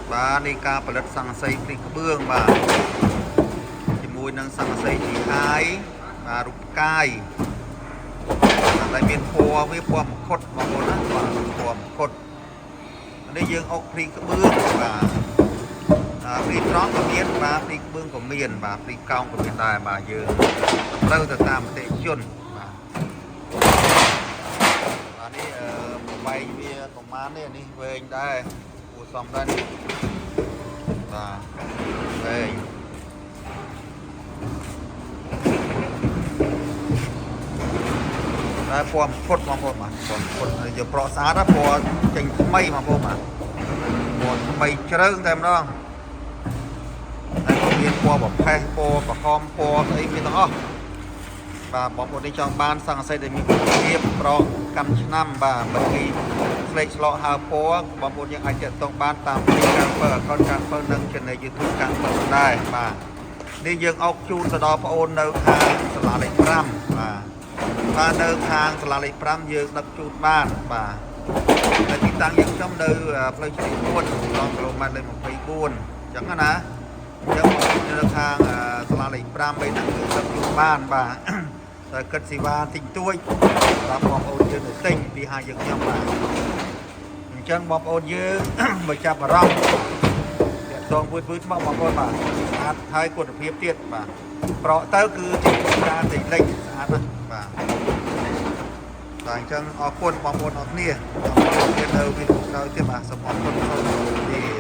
và đi caផលិតសង្កសីព្រីក្បឿងបាទជាមួយនឹងសង្កសីទីអាយបាទរូបកាយតែមានពណ៌វាពណ៌មង្ឃុតបងប្អូនណាបាទពណ៌មង្ឃុតនេះយើងអុកព្រីក្បឿងបាទព្រីត្រង់ក៏មានបាទព្រីក្បឿងក៏មានបាទព្រីកោងក៏មានដែរបាទយើងត្រូវទៅតាមមតិជនបាទនេះបែកវាប្រមាណនេះវែងដែរគួរសមដែរនេះបាទវែងតែពណ៌ផុតបងប្អូនបាទពណ៌ផុតយកប្រក់ស្អាតណាពណ៌ចេញថ្មីបងប្អូនបាទពណ៌ថ្មីជ្រៅតែម្ដងតែក៏មានពណ៌ប្រផេះពណ៌ក្រហមពណ៌ស្អីមានទាំងអស់បាទបងប្អូននេះចង់បានសង្កសីដែលមានគុណភាពប្រកកាន់ឆ្នាំបាទបើគេស្លេកឆ្លក់ហើពណ៌បងប្អូនយើងអាចទាក់ទងបានតាមពីការបើអកនការបើនិង channel YouTube ការបើដែរបាទនេះយើងអុកជូនទៅដល់បងប្អូននៅខាងសាលាលេខ5បាទនៅខាងសាលាលេខ5យើងដឹកជូនបានបាទតែទីតាំងយើងខ្ញុំនៅផ្លូវឆ្លង4គីឡូម៉ែត្រលេខ24អញ្ចឹងណាយើងនៅខាងសាលាលេខ5បីហ្នឹងគឺដឹកជូនបានបាទតែគិតសេវាតិចតួចបាទបងប្អូនយើងទៅទិញពីហាងយើងខ្ញុំបាទអញ្ចឹងបងប្អូនយើងបើចាប់អារម្មណ៍តាក់ទងមួយមកបងប្អូនបាទស្អាតហើយគុណភាពទៀតបាទប្រកទៅគឺជាការតិចលេខស្អាតណាស់បាទតែអញ្ចឹងអរគុណបងប្អូនអរគ្នាទៀតនៅវីដេអូក្រោយទៀតបាទសូមអរគុណសូមជម្រាបលា